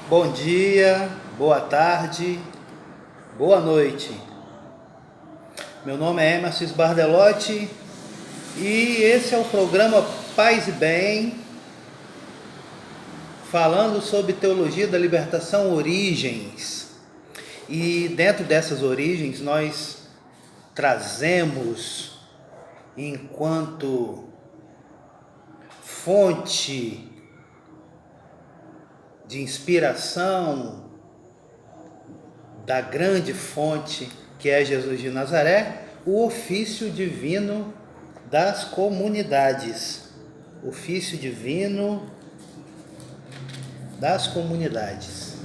Bom dia, boa tarde, boa noite. Meu nome é Emerson Bardelotti e esse é o programa Paz e Bem, falando sobre teologia da libertação, origens. E dentro dessas origens nós trazemos, enquanto fonte de inspiração da grande fonte que é Jesus de Nazaré, o ofício divino das comunidades. Ofício divino das comunidades.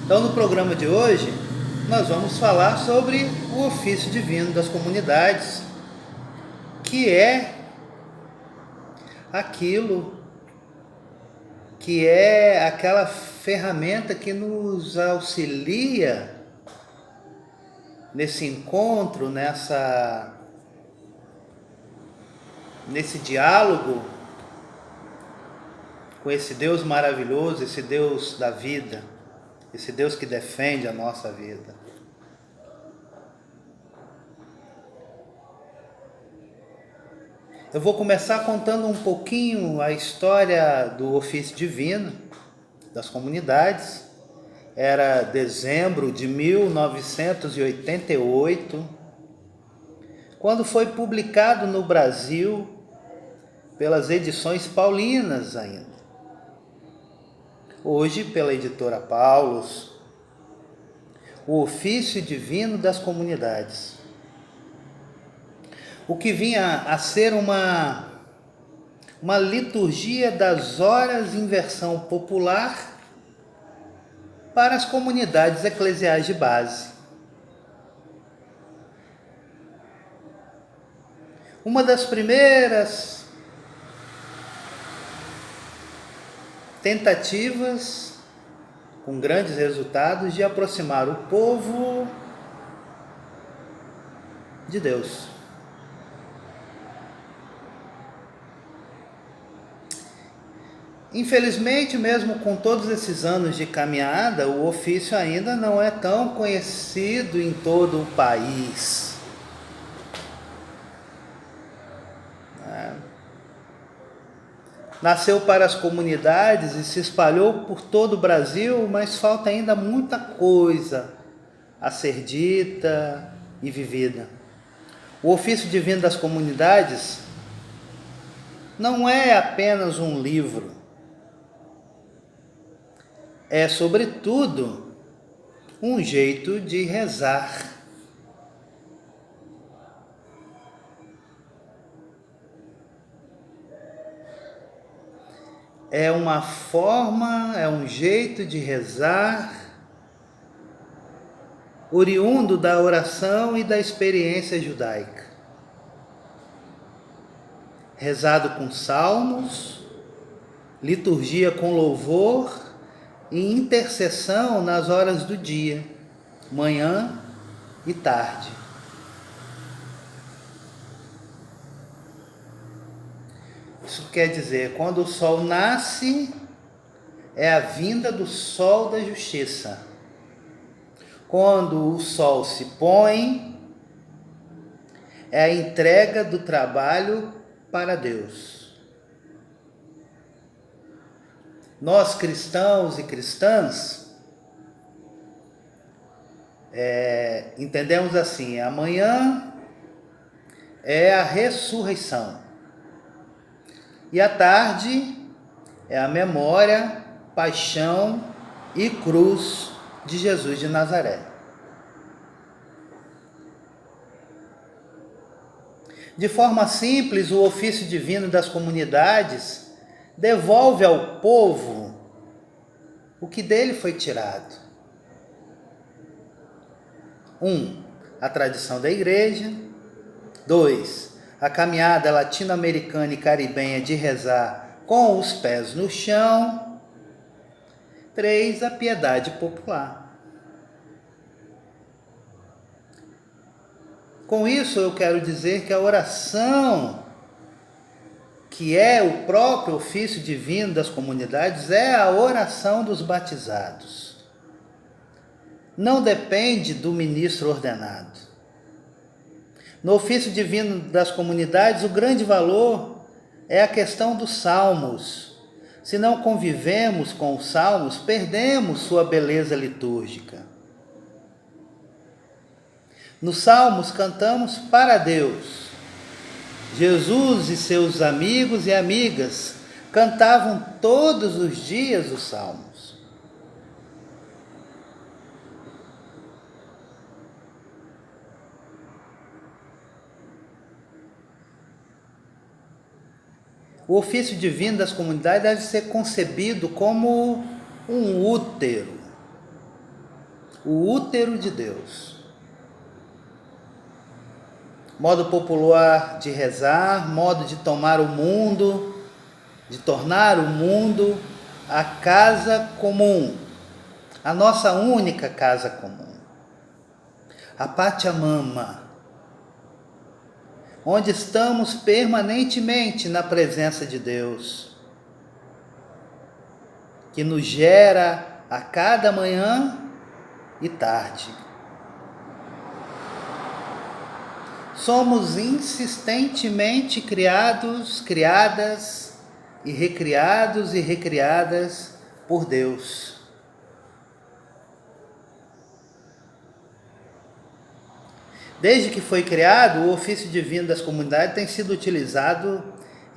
Então, no programa de hoje, nós vamos falar sobre o ofício divino das comunidades, que é aquilo que é aquela ferramenta que nos auxilia nesse encontro, nesse diálogo com esse Deus maravilhoso, esse Deus da vida, esse Deus que defende a nossa vida. Eu vou começar contando um pouquinho a história do ofício divino das comunidades. Era dezembro de 1988, quando foi publicado no Brasil pelas edições paulinas ainda. Hoje pela editora Paulus, o ofício divino das comunidades. O que vinha a ser uma liturgia das horas em versão popular para as comunidades eclesiais de base. Uma das primeiras tentativas, com grandes resultados, de aproximar o povo de Deus. Infelizmente, mesmo com todos esses anos de caminhada, o ofício ainda não é tão conhecido em todo o país. Nasceu para as comunidades e se espalhou por todo o Brasil, mas falta ainda muita coisa a ser dita e vivida. O ofício divino das comunidades não é apenas um livro. É, sobretudo, um jeito de rezar. É uma forma, é um jeito de rezar, oriundo da oração e da experiência judaica. Rezado com salmos, liturgia com louvor e intercessão nas horas do dia, manhã e tarde. Isso quer dizer, quando o sol nasce, é a vinda do sol da justiça. Quando o sol se põe, é a entrega do trabalho para Deus. Nós, cristãos e cristãs, entendemos assim: amanhã é a ressurreição e à tarde é a memória, paixão e cruz de Jesus de Nazaré. De forma simples, o ofício divino das comunidades devolve ao povo o que dele foi tirado. 1. A tradição da igreja. 2. A caminhada latino-americana e caribenha de rezar com os pés no chão. 3. A piedade popular. Com isso eu quero dizer que a oração que é o próprio ofício divino das comunidades, é a oração dos batizados. Não depende do ministro ordenado. No ofício divino das comunidades, o grande valor é a questão dos salmos. Se não convivemos com os salmos, perdemos sua beleza litúrgica. Nos salmos cantamos para Deus. Jesus e seus amigos e amigas cantavam todos os dias os salmos. O ofício divino das comunidades deve ser concebido como um útero, o útero de Deus. Modo popular de rezar, modo de tomar o mundo, de tornar o mundo a casa comum, a nossa única casa comum, a Pachamama, onde estamos permanentemente na presença de Deus, que nos gera a cada manhã e tarde. Somos insistentemente criadas e recriadas por Deus. Desde que foi criado, o ofício divino das comunidades tem sido utilizado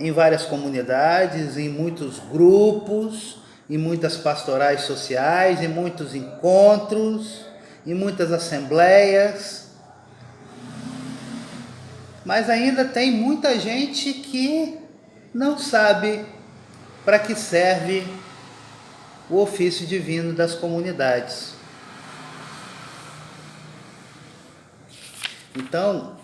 em várias comunidades, em muitos grupos, em muitas pastorais sociais, em muitos encontros, em muitas assembleias. Mas ainda tem muita gente que não sabe para que serve o ofício divino das comunidades. Então,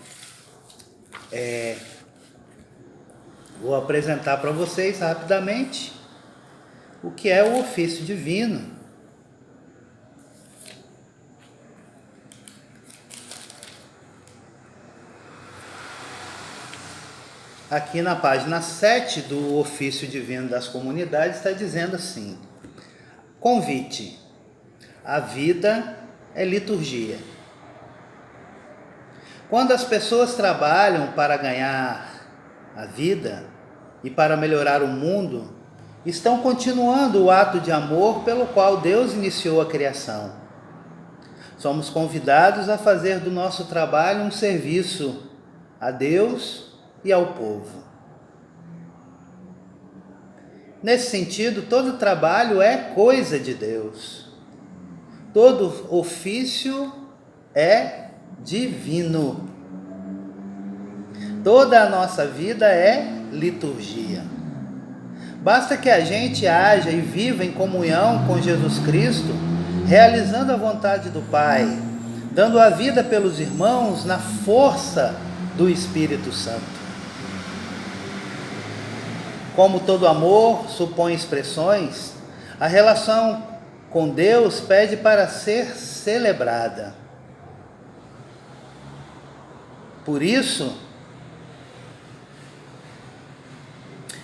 vou apresentar para vocês rapidamente o que é o ofício divino. Aqui na página 7 do ofício divino das comunidades está dizendo assim: convite. A vida é liturgia. Quando as pessoas trabalham para ganhar a vida e para melhorar o mundo, estão continuando o ato de amor pelo qual Deus iniciou a criação. Somos convidados a fazer do nosso trabalho um serviço a Deus e ao povo. Nesse sentido, todo trabalho é coisa de Deus. Todo ofício é divino. Toda a nossa vida é liturgia. Basta que a gente haja e viva em comunhão com Jesus Cristo, realizando a vontade do Pai, dando a vida pelos irmãos na força do Espírito Santo. Como todo amor supõe expressões, a relação com Deus pede para ser celebrada. Por isso,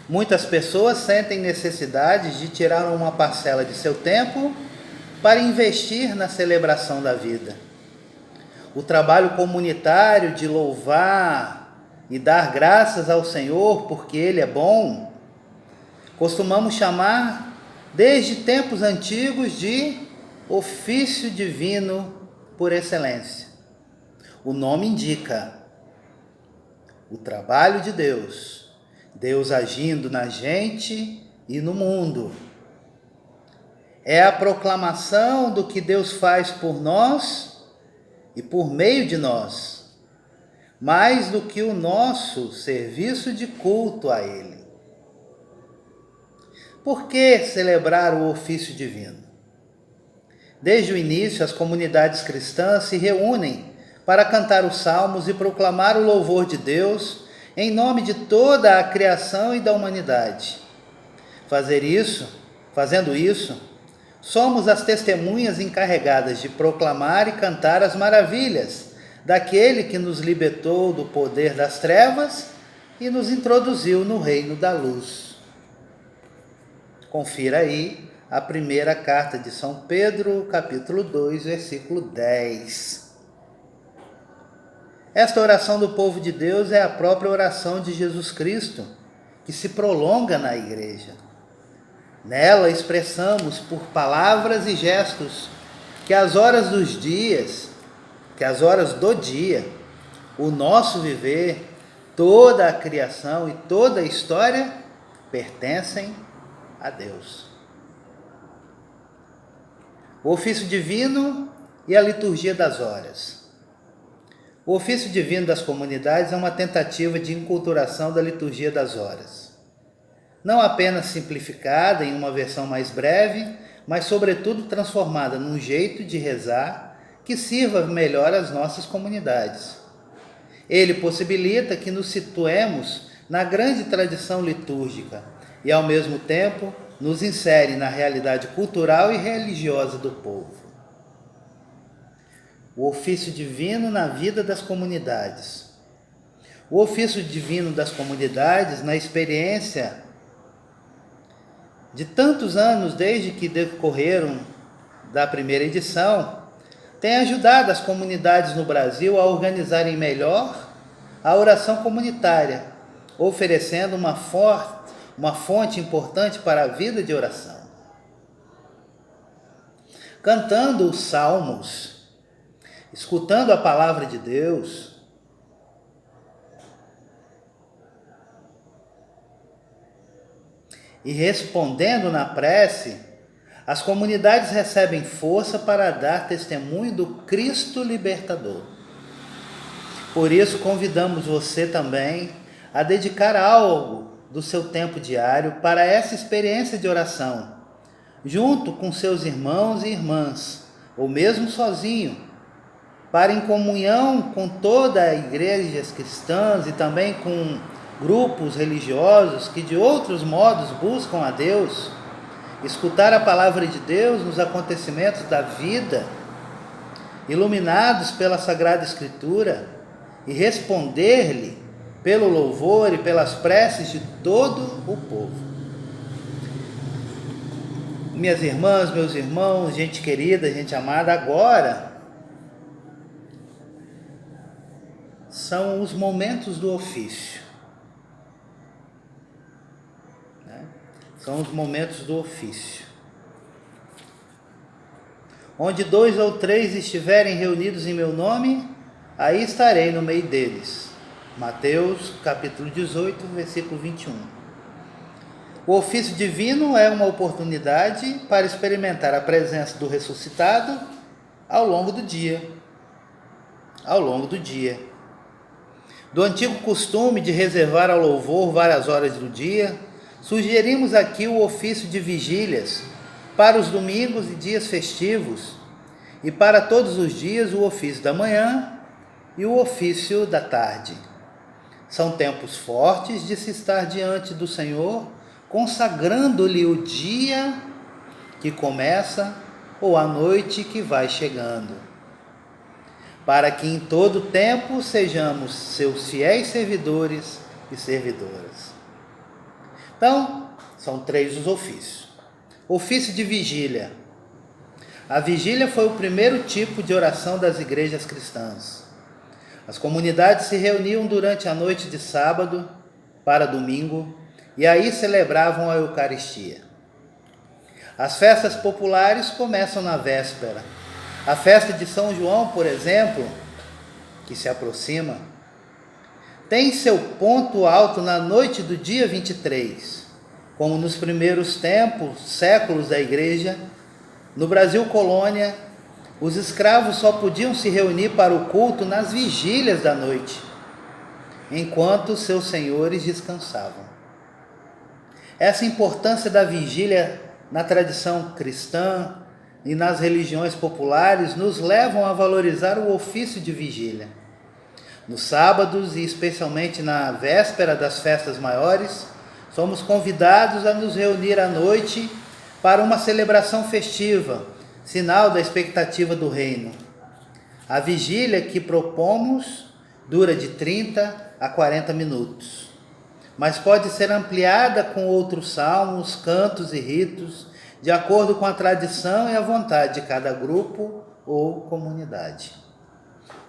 muitas pessoas sentem necessidade de tirar uma parcela de seu tempo para investir na celebração da vida. O trabalho comunitário de louvar e dar graças ao Senhor porque Ele é bom, costumamos chamar, desde tempos antigos, de ofício divino por excelência. O nome indica o trabalho de Deus, Deus agindo na gente e no mundo. É a proclamação do que Deus faz por nós e por meio de nós, mais do que o nosso serviço de culto a Ele. Por que celebrar o ofício divino? Desde o início, as comunidades cristãs se reúnem para cantar os salmos e proclamar o louvor de Deus em nome de toda a criação e da humanidade. Fazendo isso, somos as testemunhas encarregadas de proclamar e cantar as maravilhas daquele que nos libertou do poder das trevas e nos introduziu no reino da luz. Confira aí a primeira carta de São Pedro, capítulo 2, versículo 10. Esta oração do povo de Deus é a própria oração de Jesus Cristo, que se prolonga na igreja. Nela expressamos por palavras e gestos que as horas do dia, o nosso viver, toda a criação e toda a história pertencem a Deus. O ofício divino e a liturgia das horas. O ofício divino das comunidades é uma tentativa de enculturação da liturgia das horas. Não apenas simplificada em uma versão mais breve, mas sobretudo transformada num jeito de rezar que sirva melhor às nossas comunidades. Ele possibilita que nos situemos na grande tradição litúrgica e, ao mesmo tempo, nos insere na realidade cultural e religiosa do povo. O ofício divino na vida das comunidades. O ofício divino das comunidades, na experiência de tantos anos desde que decorreram da primeira edição, tem ajudado as comunidades no Brasil a organizarem melhor a oração comunitária, oferecendo uma fonte importante para a vida de oração. Cantando os salmos, escutando a palavra de Deus, e respondendo na prece, as comunidades recebem força para dar testemunho do Cristo libertador. Por isso, convidamos você também a dedicar algo do seu tempo diário para essa experiência de oração, junto com seus irmãos e irmãs, ou mesmo sozinho, para em comunhão com toda a igrejas cristãs e também com grupos religiosos que de outros modos buscam a Deus, escutar a palavra de Deus nos acontecimentos da vida, iluminados pela Sagrada Escritura, e responder-lhe pelo louvor e pelas preces de todo o povo. Minhas irmãs, meus irmãos, gente querida, gente amada, agora são os momentos do ofício. São os momentos do ofício. Onde 2 ou 3 estiverem reunidos em meu nome, aí estarei no meio deles. Mateus, capítulo 18, versículo 21. O ofício divino é uma oportunidade para experimentar a presença do ressuscitado ao longo do dia. Do antigo costume de reservar ao louvor várias horas do dia, sugerimos aqui o ofício de vigílias para os domingos e dias festivos, e para todos os dias o ofício da manhã e o ofício da tarde. São tempos fortes de se estar diante do Senhor, consagrando-lhe o dia que começa ou a noite que vai chegando, para que em todo tempo sejamos seus fiéis servidores e servidoras. Então, são 3 os ofícios. Ofício de vigília. A vigília foi o primeiro tipo de oração das igrejas cristãs. As comunidades se reuniam durante a noite de sábado para domingo e aí celebravam a Eucaristia. As festas populares começam na véspera. A festa de São João, por exemplo, que se aproxima, tem seu ponto alto na noite do dia 23, como nos primeiros séculos da igreja. No Brasil colônia, os escravos só podiam se reunir para o culto nas vigílias da noite, enquanto seus senhores descansavam. Essa importância da vigília na tradição cristã e nas religiões populares nos levam a valorizar o ofício de vigília. Nos sábados e especialmente na véspera das festas maiores, somos convidados a nos reunir à noite para uma celebração festiva, sinal da expectativa do reino. A vigília que propomos dura de 30 a 40 minutos. mas pode ser ampliada com outros salmos, cantos e ritos, de acordo com a tradição e a vontade de cada grupo ou comunidade.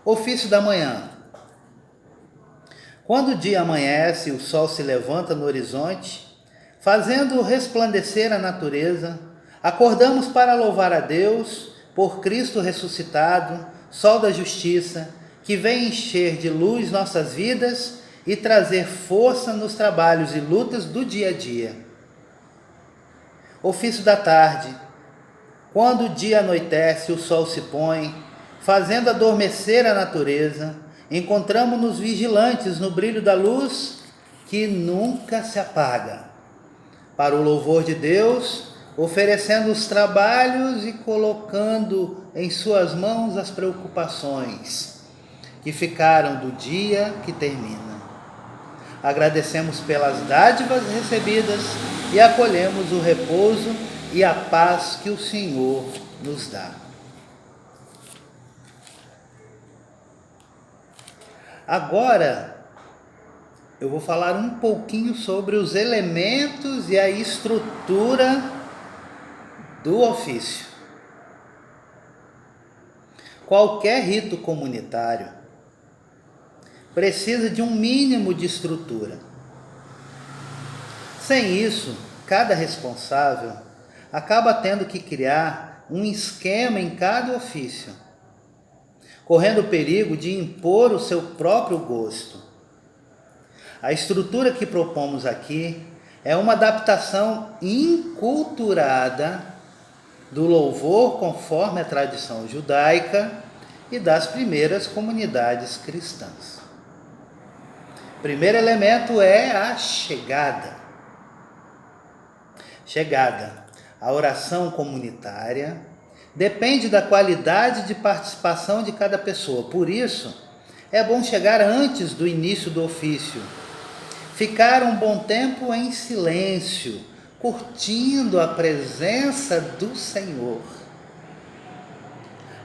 Ofício da manhã. Quando o dia amanhece e o sol se levanta no horizonte, fazendo resplandecer a natureza, acordamos para louvar a Deus por Cristo ressuscitado, sol da justiça, que vem encher de luz nossas vidas e trazer força nos trabalhos e lutas do dia a dia. Ofício da tarde. Quando o dia anoitece, o sol se põe, fazendo adormecer a natureza, encontramos-nos vigilantes no brilho da luz que nunca se apaga. Para o louvor de Deus, oferecendo os trabalhos e colocando em suas mãos as preocupações que ficaram do dia que termina. Agradecemos pelas dádivas recebidas e acolhemos o repouso e a paz que o Senhor nos dá. Agora, eu vou falar um pouquinho sobre os elementos e a estrutura do ofício. Qualquer rito comunitário precisa de um mínimo de estrutura. Sem isso, cada responsável acaba tendo que criar um esquema em cada ofício, correndo o perigo de impor o seu próprio gosto. A estrutura que propomos aqui é uma adaptação inculturada do louvor conforme a tradição judaica e das primeiras comunidades cristãs. O primeiro elemento é a chegada. A oração comunitária depende da qualidade de participação de cada pessoa. Por isso, é bom chegar antes do início do ofício. Ficar um bom tempo em silêncio, curtindo a presença do Senhor.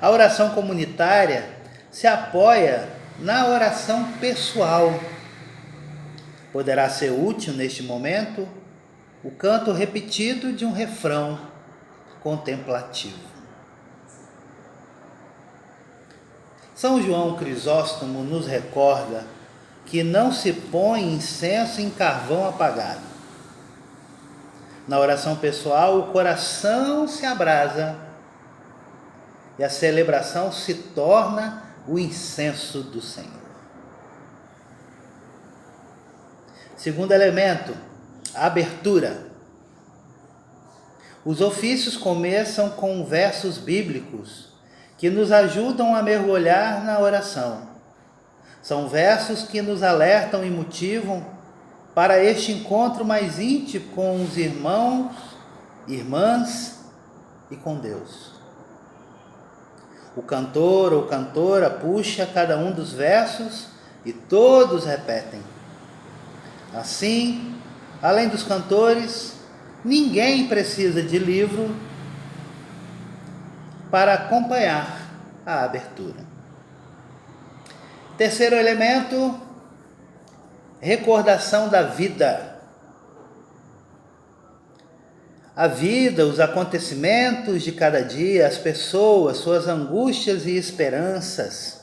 A oração comunitária se apoia na oração pessoal. Poderá ser útil neste momento o canto repetido de um refrão contemplativo. São João Crisóstomo nos recorda que não se põe incenso em carvão apagado. Na oração pessoal, o coração se abrasa e a celebração se torna o incenso do Senhor. Segundo elemento, a abertura. Os ofícios começam com versos bíblicos que nos ajudam a mergulhar na oração. São versos que nos alertam e motivam para este encontro mais íntimo com os irmãos, irmãs e com Deus. O cantor ou cantora puxa cada um dos versos e todos repetem. Assim, além dos cantores, ninguém precisa de livro para acompanhar a abertura. Terceiro elemento, recordação da vida. A vida, os acontecimentos de cada dia, as pessoas, suas angústias e esperanças,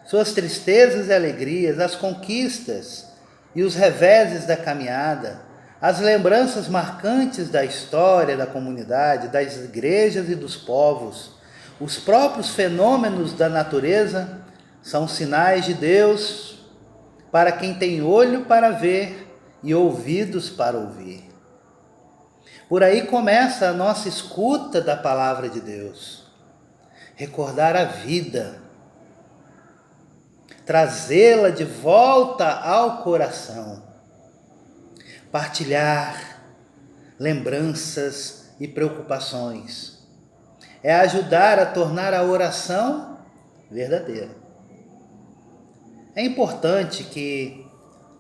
suas tristezas e alegrias, as conquistas e os reveses da caminhada, as lembranças marcantes da história da comunidade, das igrejas e dos povos, os próprios fenômenos da natureza são sinais de Deus para quem tem olho para ver e ouvidos para ouvir. Por aí começa a nossa escuta da palavra de Deus. Recordar a vida, trazê-la de volta ao coração, partilhar lembranças e preocupações. É ajudar a tornar a oração verdadeira. É importante que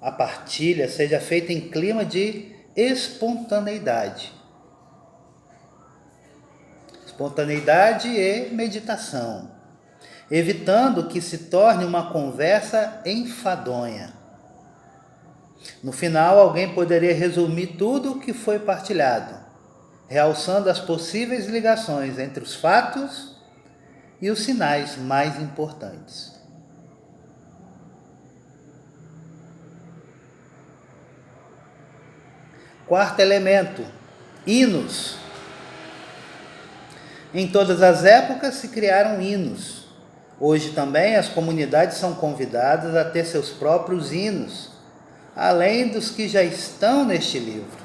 a partilha seja feita em clima de espontaneidade. Espontaneidade e meditação, evitando que se torne uma conversa enfadonha. No final, alguém poderia resumir tudo o que foi partilhado, realçando as possíveis ligações entre os fatos e os sinais mais importantes. Quarto elemento, hinos. Em todas as épocas se criaram hinos. Hoje também as comunidades são convidadas a ter seus próprios hinos, além dos que já estão neste livro.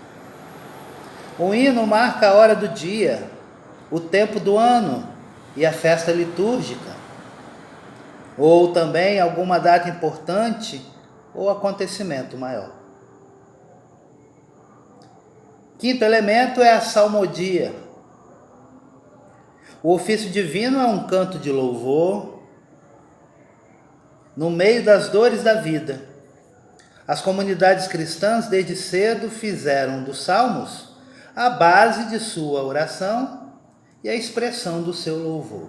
O hino marca a hora do dia, o tempo do ano e a festa litúrgica, ou também alguma data importante ou acontecimento maior. Quinto elemento é a salmodia. O ofício divino é um canto de louvor no meio das dores da vida. As comunidades cristãs desde cedo fizeram dos salmos a base de sua oração e a expressão do seu louvor.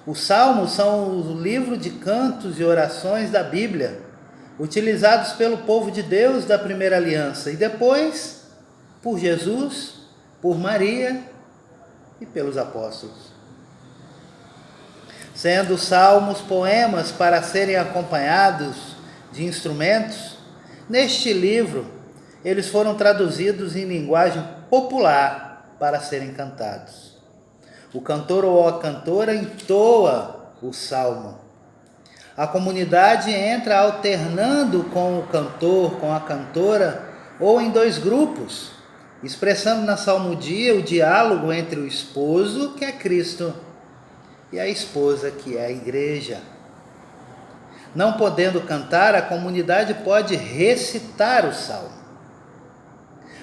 Os salmos são o livro de cantos e orações da Bíblia, utilizados pelo povo de Deus da primeira aliança e depois por Jesus, por Maria e pelos apóstolos. Sendo os salmos poemas para serem acompanhados de instrumentos, neste livro eles foram traduzidos em linguagem popular para serem cantados. O cantor ou a cantora entoa o salmo. A comunidade entra alternando com o cantor, com a cantora, ou em dois grupos, expressando na salmodia o diálogo entre o esposo, que é Cristo, e a esposa, que é a igreja. Não podendo cantar, a comunidade pode recitar o salmo.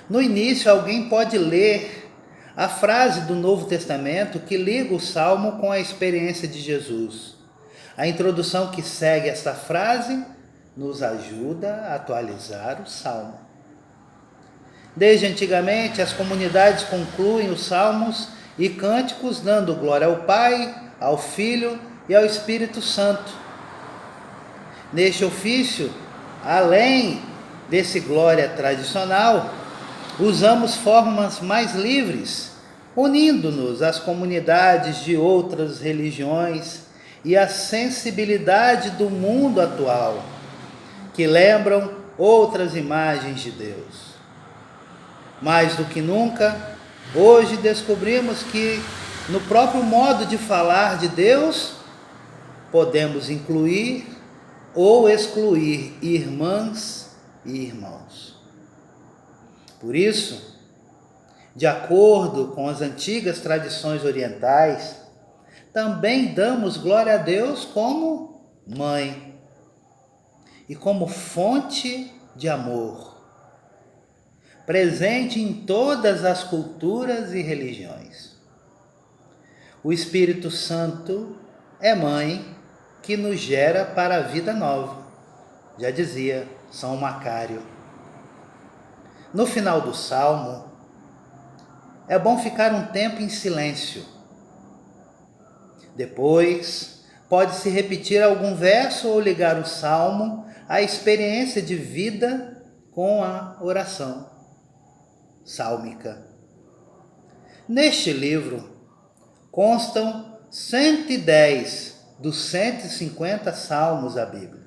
No início, alguém pode ler a frase do Novo Testamento que liga o salmo com a experiência de Jesus. A introdução que segue esta frase nos ajuda a atualizar o salmo. Desde antigamente, as comunidades concluem os salmos e cânticos dando glória ao Pai, ao Filho e ao Espírito Santo. Neste ofício, além desse glória tradicional, usamos formas mais livres, unindo-nos às comunidades de outras religiões e à sensibilidade do mundo atual, que lembram outras imagens de Deus. Mais do que nunca, hoje descobrimos que no próprio modo de falar de Deus, podemos incluir ou excluir irmãs e irmãos. Por isso, de acordo com as antigas tradições orientais, também damos glória a Deus como mãe e como fonte de amor, presente em todas as culturas e religiões. O Espírito Santo é mãe que nos gera para a vida nova, já dizia São Macário. No final do salmo, é bom ficar um tempo em silêncio. Depois, pode-se repetir algum verso ou ligar o salmo à experiência de vida com a oração sálmica. Neste livro, constam 110 dos 150 salmos da Bíblia.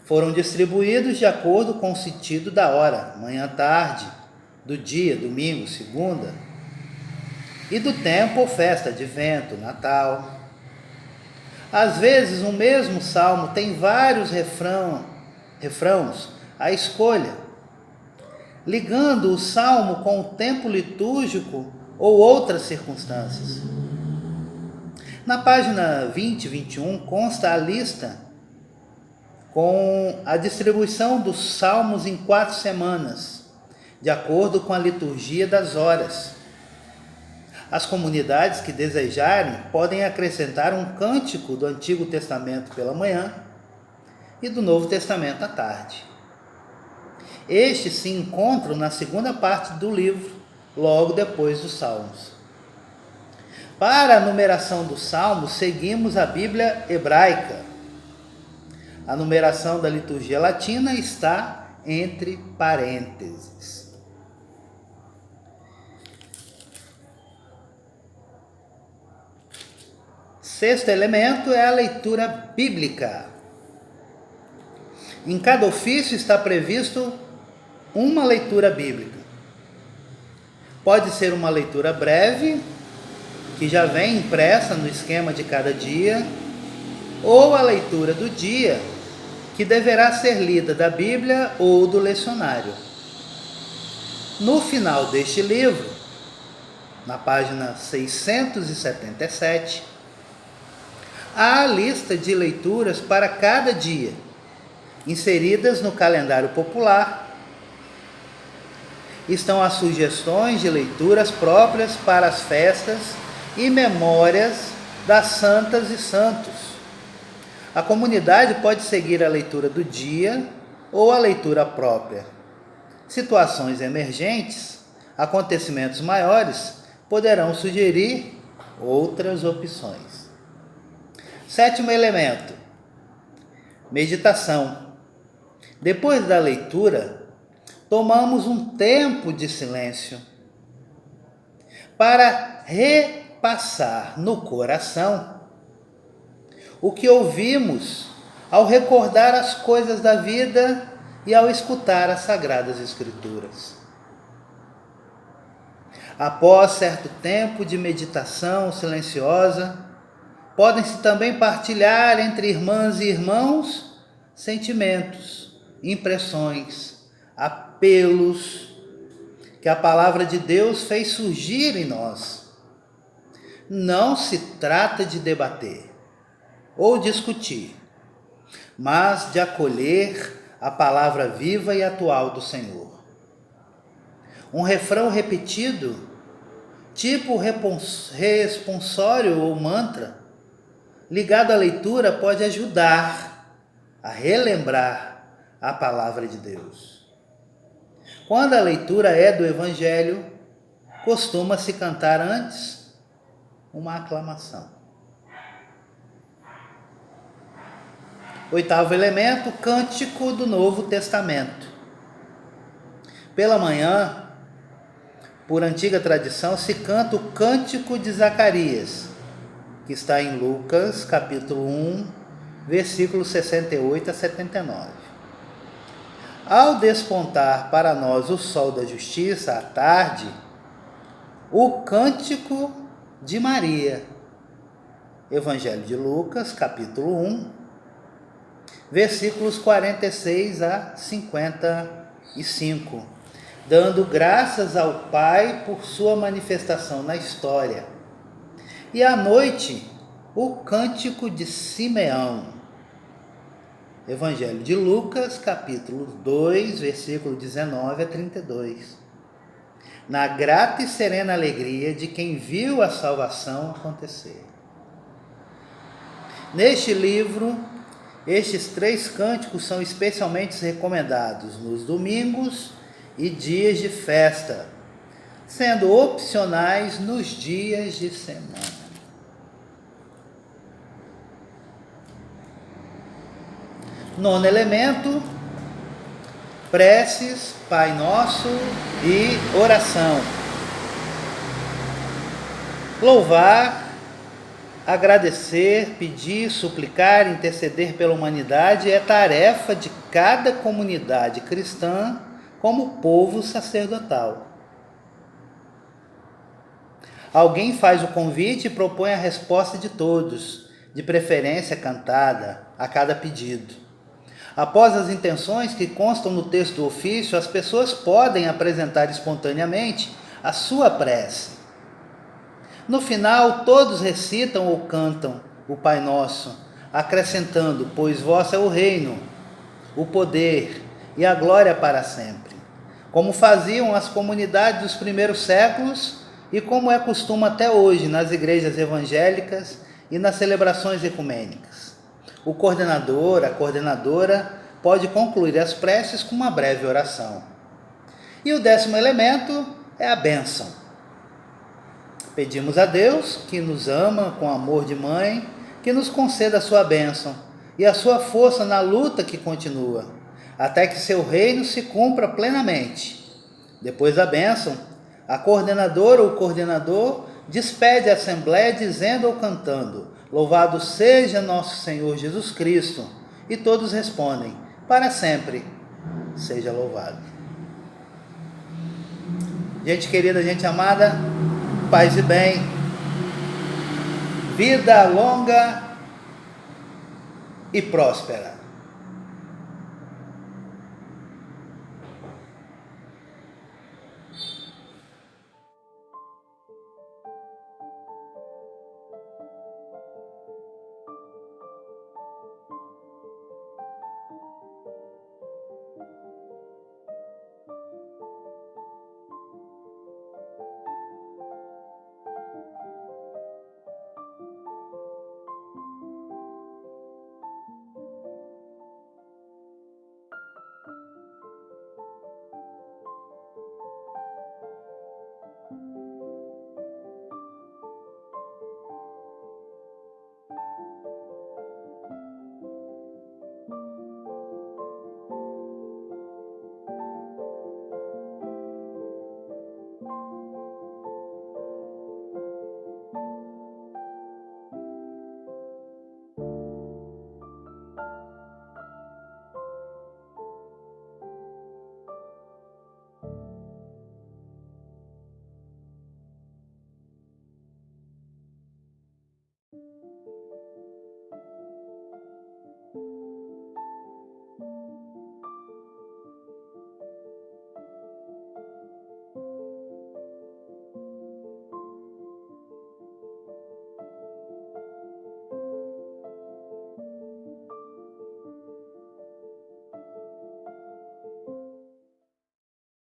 Foram distribuídos de acordo com o sentido da hora, manhã, tarde, do dia, domingo, segunda, e do tempo ou festa, advento, Natal. Às vezes, um mesmo salmo tem vários refrãos à escolha, ligando o salmo com o tempo litúrgico ou outras circunstâncias. Na página 20 e 21 consta a lista com a distribuição dos salmos em 4 semanas, de acordo com a liturgia das horas. As comunidades que desejarem podem acrescentar um cântico do Antigo Testamento pela manhã e do Novo Testamento à tarde. Estes se encontram na segunda parte do livro, logo depois dos Salmos. Para a numeração dos Salmos, seguimos a Bíblia hebraica. A numeração da liturgia latina está entre parênteses. Sexto elemento é a leitura bíblica. Em cada ofício está previsto uma leitura bíblica. Pode ser uma leitura breve, que já vem impressa no esquema de cada dia, ou a leitura do dia, que deverá ser lida da Bíblia ou do lecionário. No final deste livro, na página 677, há a lista de leituras para cada dia, inseridas no calendário popular. Estão as sugestões de leituras próprias para as festas e memórias das santas e santos. A comunidade pode seguir a leitura do dia ou a leitura própria. Situações emergentes, acontecimentos maiores, poderão sugerir outras opções. Sétimo elemento: meditação. Depois da leitura, tomamos um tempo de silêncio para repassar no coração o que ouvimos ao recordar as coisas da vida e ao escutar as Sagradas Escrituras. Após certo tempo de meditação silenciosa, podem-se também partilhar entre irmãs e irmãos sentimentos, impressões, apelos que a palavra de Deus fez surgir em nós. Não se trata de debater ou discutir, mas de acolher a palavra viva e atual do Senhor. Um refrão repetido, tipo responsório ou mantra, ligado à leitura, pode ajudar a relembrar a palavra de Deus. Quando a leitura é do Evangelho, costuma-se cantar antes uma aclamação. Oitavo elemento, cântico do Novo Testamento. Pela manhã, por antiga tradição, se canta o Cântico de Zacarias, que está em Lucas, capítulo 1, versículos 68 a 79. Ao despontar para nós o sol da justiça à tarde, o Cântico de Maria. Evangelho de Lucas, capítulo 1, versículos 46 a 55, dando graças ao Pai por sua manifestação na história. E à noite, o Cântico de Simeão. Evangelho de Lucas, capítulo 2, versículo 19 a 32. Na grata e serena alegria de quem viu a salvação acontecer. Neste livro, estes 3 cânticos são especialmente recomendados nos domingos e dias de festa, sendo opcionais nos dias de semana. Nono elemento, preces, Pai Nosso e oração. Louvar, agradecer, pedir, suplicar, interceder pela humanidade é tarefa de cada comunidade cristã como povo sacerdotal. Alguém faz o convite e propõe a resposta de todos, de preferência cantada, a cada pedido. Após as intenções que constam no texto do ofício, as pessoas podem apresentar espontaneamente a sua prece. No final, todos recitam ou cantam o Pai Nosso, acrescentando: pois vosso é o reino, o poder e a glória para sempre, como faziam as comunidades dos primeiros séculos e como é costume até hoje nas igrejas evangélicas e nas celebrações ecumênicas. O coordenador, a coordenadora, pode concluir as preces com uma breve oração. E o 10º elemento é a bênção. Pedimos a Deus, que nos ama com amor de mãe, que nos conceda a sua bênção, e a sua força na luta que continua, até que seu reino se cumpra plenamente. Depois da bênção, a coordenadora ou coordenador despede a assembleia dizendo ou cantando: Louvado seja nosso Senhor Jesus Cristo. E todos respondem: para sempre seja louvado. Gente querida, gente amada, paz e bem, vida longa e próspera.